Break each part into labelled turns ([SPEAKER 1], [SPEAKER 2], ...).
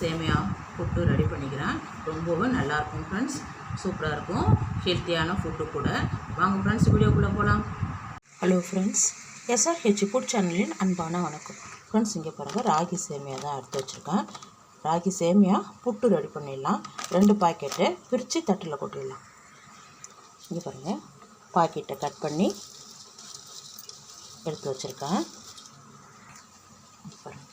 [SPEAKER 1] சேமியா புட்டு ரெடி பண்ணிக்கிறேன். ரொம்பவே நல்லாயிருக்கும் ஃப்ரெண்ட்ஸ். சூப்பராக இருக்கும். ஹெல்த்தியான ஃபுட்டு கூட. வாங்க ஃப்ரெண்ட்ஸ், வீடியோக்குள்ளே போகலாம்.
[SPEAKER 2] ஹலோ ஃப்ரெண்ட்ஸ், SRH ஃபுட் சேனலின் அன்பான வணக்கம் ஃப்ரெண்ட்ஸ். இங்கே பாருங்கள், ராகி சேமியா தான் எடுத்து வச்சுருக்கேன். ராகி சேமியா புட்டு ரெடி பண்ணிடலாம். 2 பாக்கெட்டு பிரித்து தட்டில் கொட்டிடலாம். இங்கே பாருங்கள், பாக்கெட்டை கட் பண்ணி எடுத்து வச்சுருக்கேன். பாருங்கள்,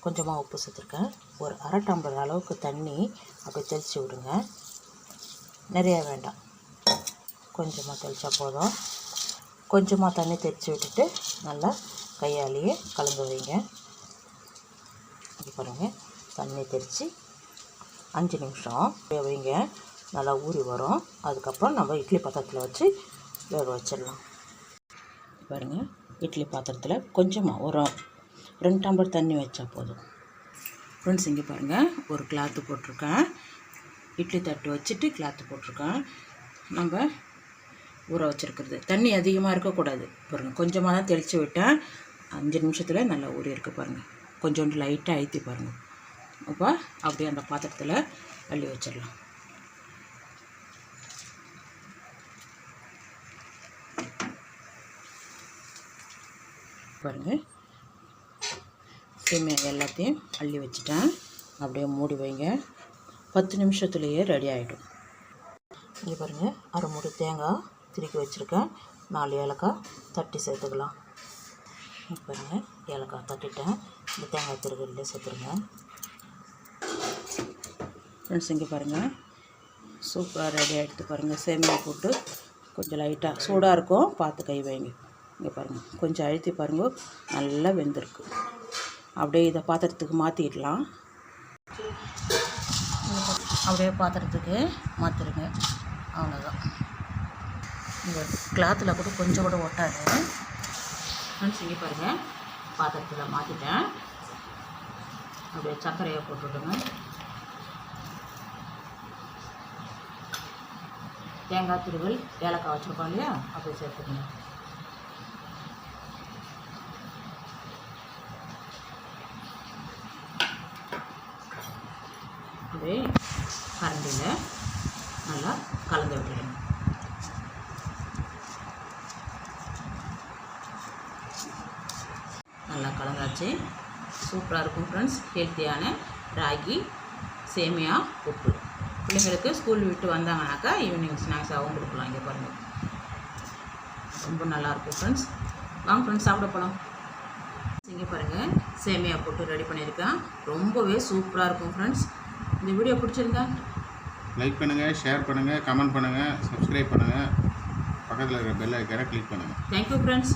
[SPEAKER 2] கொஞ்சமாக உப்பு சேர்த்துருக்கேன். ஒரு அரை டம்ளர் அளவுக்கு தண்ணி அப்படி தெளித்து விடுங்க. நிறைய வேண்டாம், கொஞ்சமாக தெளித்தா போதும். கொஞ்சமாக தண்ணி தெளித்து விட்டுட்டு நல்லா கையாலேயே கலந்து வைங்க. இது பாருங்கள், தண்ணி தெளித்து 5 நிமிஷம் வைங்க. நல்லா ஊறி வரும். அதுக்கப்புறம் நம்ம இட்லி பாத்திரத்தில் வச்சு வேக வச்சிடலாம். பாருங்கள், இட்லி பாத்திரத்தில் கொஞ்சமாக ஒரு 2 டம்ளர் தண்ணி வச்சா போதும் ஃப்ரெண்ட்ஸ். இங்கே பாருங்கள், ஒரு கிளாத்து போட்டிருக்கேன். இட்லி தட்டு வச்சுட்டு கிளாத்து போட்டிருக்கேன். நம்ம ஊற வச்சுருக்கிறது தண்ணி அதிகமாக இருக்கக்கூடாது. பாருங்கள், கொஞ்சமாக தான் தெளித்து விட்டேன். 5 நிமிஷத்தில் நல்லா ஊறி இருக்குது பாருங்கள். கொஞ்சோண்டு லைட்டாக அழுத்தி பாருங்கள். அப்போ அப்படியே அந்த பாத்திரத்தில் அள்ளி வச்சிடலாம். பாருங்கள், சேமியா எல்லாத்தையும் அள்ளி வச்சுட்டேன். அப்படியே மூடி வைங்க. 10 நிமிஷத்துலேயே ரெடி ஆகிடும். இங்கே பாருங்கள், அரை மூடி தேங்காய் திருக்கி வச்சுருக்கேன். 4 ஏலக்காய் தட்டி சேர்த்துக்கலாம். பாருங்கள், ஏலக்காய் தட்டிட்டேன். இந்த தேங்காய் திருக்கல்லே சேர்த்துருங்க ஃப்ரெண்ட்ஸ். இங்கே பாருங்கள், சூப்பராக ரெடி ஆகிடுது பாருங்கள். சேமியா போட்டு கொஞ்சம் லைட்டாக சூடாக இருக்கும், பார்த்து கை வைங்க. இங்கே பாருங்கள், கொஞ்சம் அழுத்தி பாருங்கள், நல்லா வெந்திருக்கு. அப்படியே இதை பாத்திரத்துக்கு மாற்றிடலாம். அப்படியே பாத்திரத்துக்கு மாற்றிடுங்க. அவ்வளோதான். இந்த கிளாத்தில் கூட கொஞ்சம் கூட ஒட்டாது ஃப்ரெண்ட்ஸ். இங்கே பாருங்கள், பாத்திரத்தில் மாற்றிட்டேன். அப்படியே சர்க்கரையை போட்டுவிடுங்க. தேங்காய் திருவல் ஏலக்காய் வச்சுருக்கோம் இல்லையா, அப்படியே சேர்த்துக்கங்க. அப்படியே கரண்டியில் நல்லா கலந்து விட்டுடுங்க. நல்லா கலந்தாச்சு. சூப்பராக இருக்கும் ஃப்ரெண்ட்ஸ். ஹெல்த்தியான ராகி சேமியா புட்டு பிள்ளைங்களுக்கு ஸ்கூல் விட்டு வந்தாங்கனாக்கா ஈவினிங் ஸ்நாக்ஸாகவும் கொடுக்கலாம். இங்கே பாருங்கள், ரொம்ப நல்லாயிருக்கும் ஃப்ரெண்ட்ஸ். வாங்க ஃப்ரெண்ட்ஸ், சாப்பிட போகலாம். இங்கே பாருங்கள், சேமியா புட்டு ரெடி பண்ணியிருக்கேன். ரொம்பவே சூப்பராக இருக்கும் ஃப்ரெண்ட்ஸ். இந்த வீடியோ பிடிச்சிருந்தா
[SPEAKER 3] லைக் பண்ணுங்கள், ஷேர் பண்ணுங்கள், கமெண்ட் பண்ணுங்கள், சப்ஸ்கிரைப் பண்ணுங்கள், பக்கத்தில் இருக்கிற பெல் ஐக்கானை கிளிக் பண்ணுங்கள்.
[SPEAKER 1] Thank you friends.